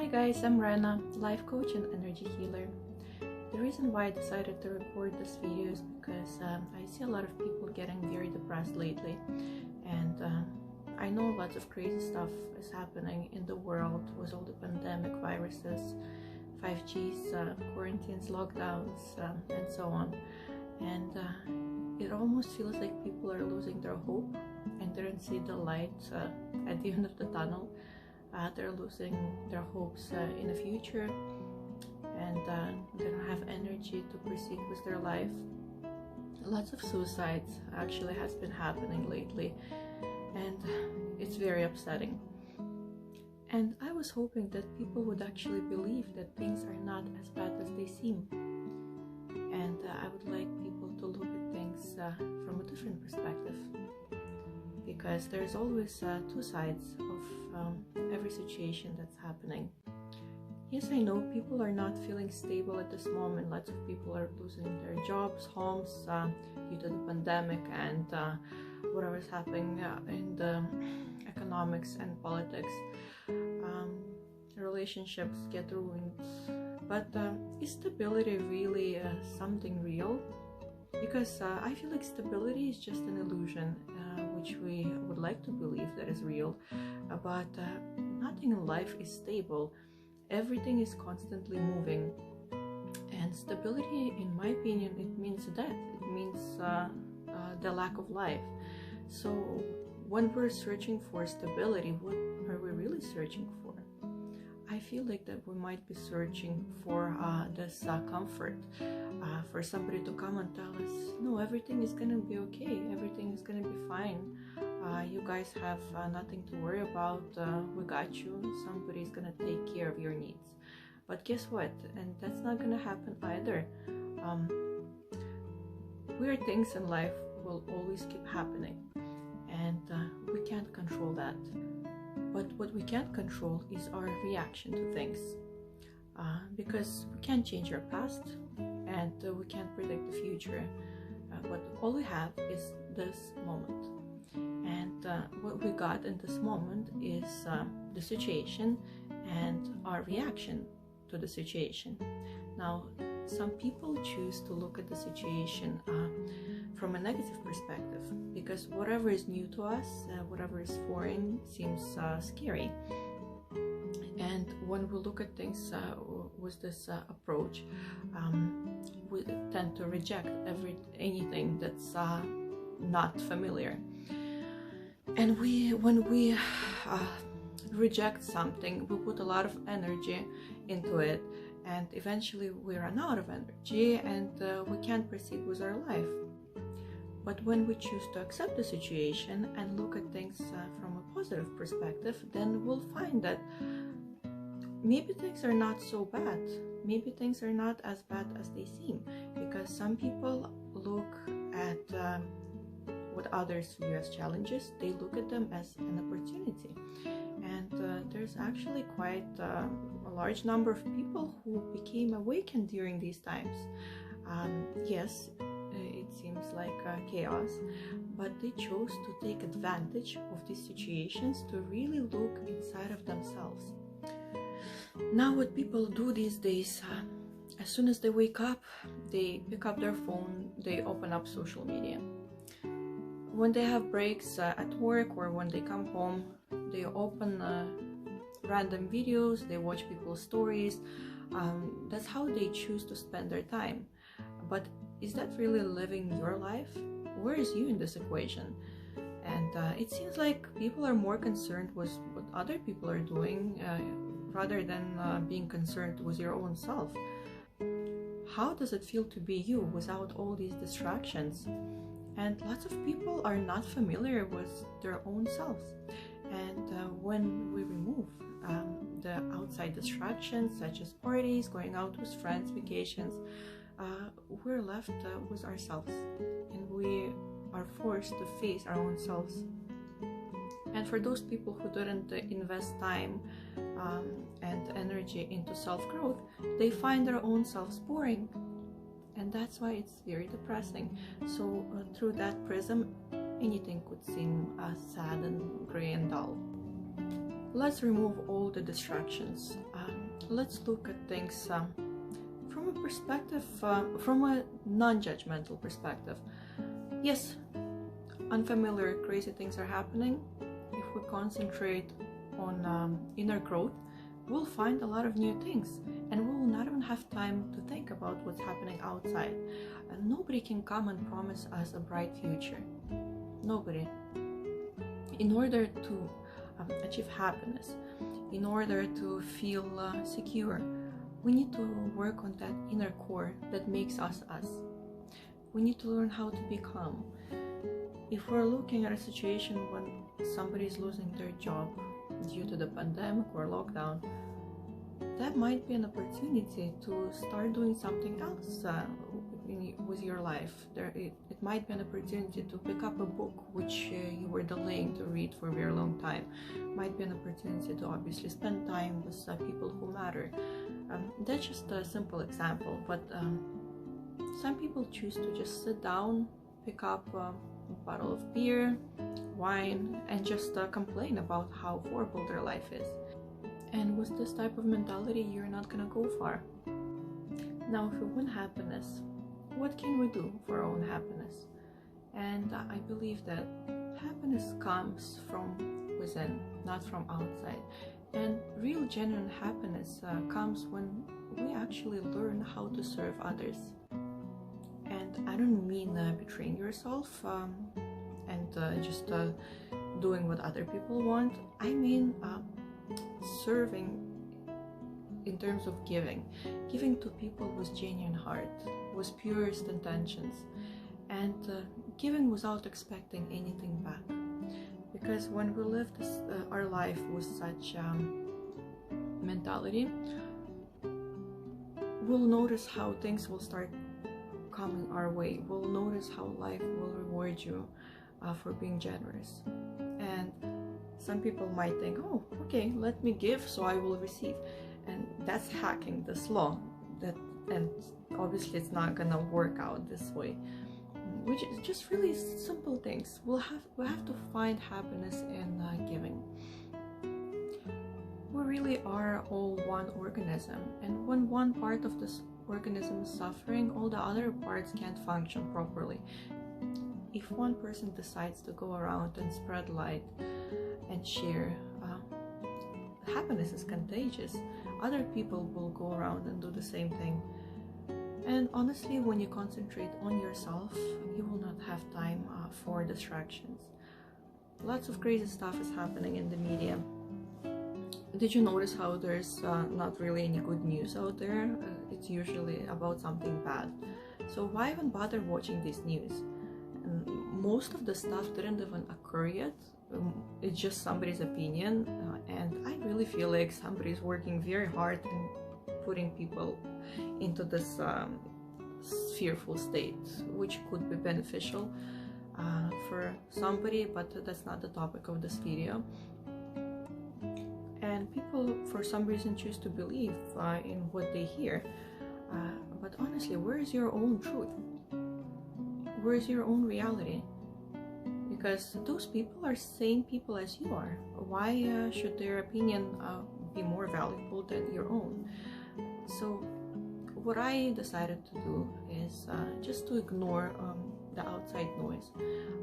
Hi guys, I'm Rena, life coach and energy healer. The reason why I decided to record this video is because I see a lot of people getting very depressed lately, and I know lots of crazy stuff is happening in the world with all the pandemic, viruses, 5Gs, quarantines, lockdowns, and so on. And it almost feels like people are losing their hope and they don't see the light at the end of the tunnel. They're losing their hopes in the future, and they don't have energy to proceed with their life. Lots of suicides actually has been happening lately, and it's very upsetting. And I was hoping that people would actually believe that things are not as bad as they seem. And I would like people to look at things from a different perspective, because there's always two sides of every situation that's happening. Yes, I know people are not feeling stable at this moment. Lots of people are losing their jobs, homes, due to the pandemic and whatever's happening in the economics and politics. Relationships get ruined. But is stability really something real? Because I feel like stability is just an illusion, which we would like to believe that is real, but nothing in life is stable. Everything is constantly moving, and stability, in my opinion, it means death. It means the lack of life. So when we're searching for stability, what are we really searching for? I feel like that we might be searching for this comfort, for somebody to come and tell us, no, everything is gonna be okay, everything is gonna be fine, you guys have nothing to worry about, we got you, somebody's gonna take care of your needs. But guess what? And that's not gonna happen either. Weird things in life will always keep happening, and we can't control that. But what we can't control is our reaction to things, because we can't change our past, and we can't predict the future. But all we have is this moment, and what we got in this moment is the situation and our reaction to the situation. Now, some people choose to look at the situation from a negative perspective, because whatever is new to us, whatever is foreign, seems scary. And when we look at things with this approach, we tend to reject anything that's not familiar. And when we reject something, we put a lot of energy into it, and eventually we run out of energy, and we can't proceed with our life. But when we choose to accept the situation and look at things from a positive perspective, then we'll find that maybe things are not so bad. Maybe things are not as bad as they seem, because some people look at what others view as challenges, they look at them as an opportunity. And there's actually quite a large number of people who became awakened during these times. Yes, it seems like chaos, but they chose to take advantage of these situations to really look inside of themselves. Now what people do these days, as soon as they wake up, they pick up their phone, they open up social media. When they have breaks at work, or when they come home, they open random videos, they watch people's stories. That's how they choose to spend their time. But is that really living your life? Where is you in this equation? And it seems like people are more concerned with what other people are doing rather than being concerned with your own self. How does it feel to be you without all these distractions? And lots of people are not familiar with their own selves. And when we remove the outside distractions, such as parties, going out with friends, vacations, we're left with ourselves, and we are forced to face our own selves. And for those people who didn't invest time and energy into self-growth, they find their own selves boring, and that's why it's very depressing. So through that prism, anything could seem sad and gray and dull. let's remove all the distractions. Let's look at things from a perspective, from a non-judgmental perspective. Yes, unfamiliar, crazy things are happening. If we concentrate on inner growth, we'll find a lot of new things, and we will not even have time to think about what's happening outside. And nobody can come and promise us a bright future. Nobody. In order to achieve happiness, in order to feel secure, we need to work on that inner core that makes us us. We need to learn how to be calm. If we're looking at a situation when somebody is losing their job due to the pandemic or lockdown, that might be an opportunity to start doing something else with your life. It might be an opportunity to pick up a book which you were delaying to read for a very long time. Might be an opportunity to obviously spend time with people who matter. That's just a simple example, but some people choose to just sit down, pick up a bottle of beer, wine, and just complain about how horrible their life is. And with this type of mentality, you're not gonna go far. Now, if we want happiness, what can we do for our own happiness? And I believe that happiness comes from within, not from outside. And real genuine happiness comes when we actually learn how to serve others. And I don't mean betraying yourself and just doing what other people want. I mean serving in terms of giving to people with genuine heart, with purest intentions, and giving without expecting anything back. Because when we live our life with such mentality, we'll notice how things will start coming our way. We'll notice how life will reward you for being generous. And some people might think, oh, okay, let me give so I will receive. And that's hacking this law. And obviously it's not gonna work out this way. Which is just really simple things. We'll have to find happiness in giving. We really are all one organism, and when one part of this organism is suffering, all the other parts can't function properly. If one person decides to go around and spread light and share, happiness is contagious. Other people will go around and do the same thing. And honestly, when you concentrate on yourself, you will not have time for distractions. Lots of crazy stuff is happening in the media. Did you notice how there's not really any good news out there? It's usually about something bad. So why even bother watching this news? And most of the stuff didn't even occur yet. It's just somebody's opinion, and I really feel like somebody's working very hard in putting people into this fearful state, which could be beneficial for somebody, but that's not the topic of this video. And people, for some reason, choose to believe in what they hear. But honestly, where is your own truth? Where is your own reality? Because those people are same people as you are. Why should their opinion be more valuable than your own? So what I decided to do is just to ignore the outside noise.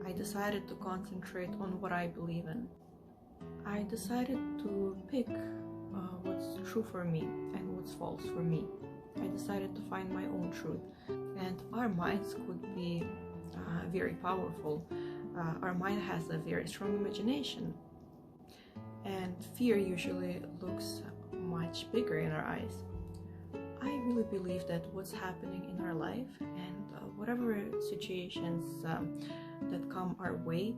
I decided to concentrate on what I believe in. I decided to pick what's true for me and what's false for me. I decided to find my own truth. And our minds could be very powerful. Our mind has a very strong imagination. And fear usually looks much bigger in our eyes. I really believe that what's happening in our life and whatever situations that come our way,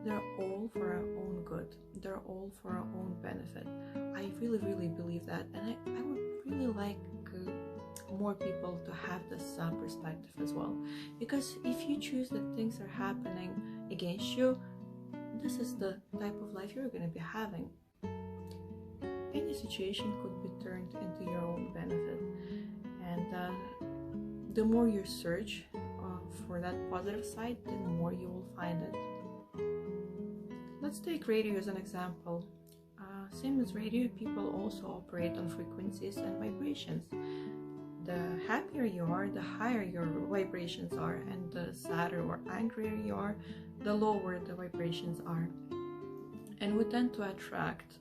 they're all for our own good. They're all for our own benefit. I really, really believe that, and I would really like more people to have this perspective as well. Because if you choose that things are happening against you, this is the type of life you're going to be having. Any situation could be turned into your own benefit, and the more you search for that positive side, the more you will find it. Let's take radio as an example. same as radio, people also operate on frequencies and vibrations. The happier you are, the higher your vibrations are, and the sadder or angrier you are, the lower the vibrations are. And we tend to attract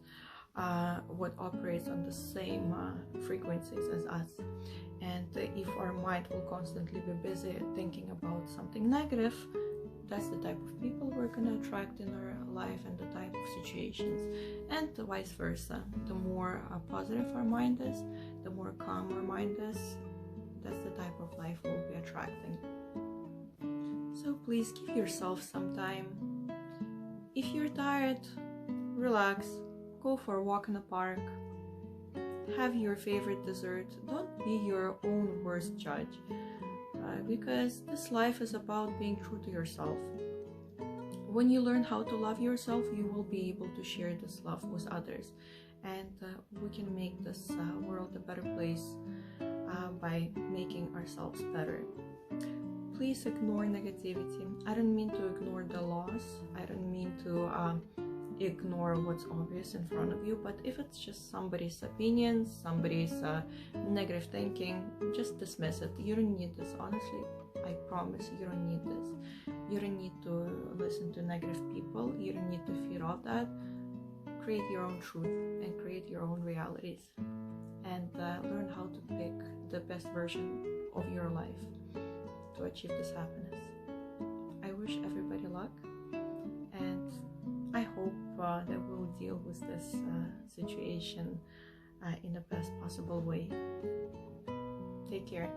what operates on the same frequencies as us. And if our mind will constantly be busy thinking about something negative, that's the type of people we're going to attract in our life and the type of situations, and vice versa. The more positive our mind is, the more calm our mind is, that's the type of life we'll be attracting. So please give yourself some time. If you're tired, relax, go for a walk in the park, have your favorite dessert. Don't be your own worst judge, because this life is about being true to yourself. When you learn how to love yourself, you will be able to share this love with others, and we can make this world a better place by making ourselves better. Please ignore negativity. I don't mean to ignore the laws. I don't mean to ignore what's obvious in front of you, but if it's just somebody's opinions, somebody's negative thinking, just dismiss it. You don't need this. Honestly, I promise you don't need this. You don't need to listen to negative people. You don't need to feed off that. Create your own truth and create your own realities, and learn how to pick the best version of your life to achieve this happiness. I wish everybody luck, and I hope that we'll deal with this situation in the best possible way. Take care.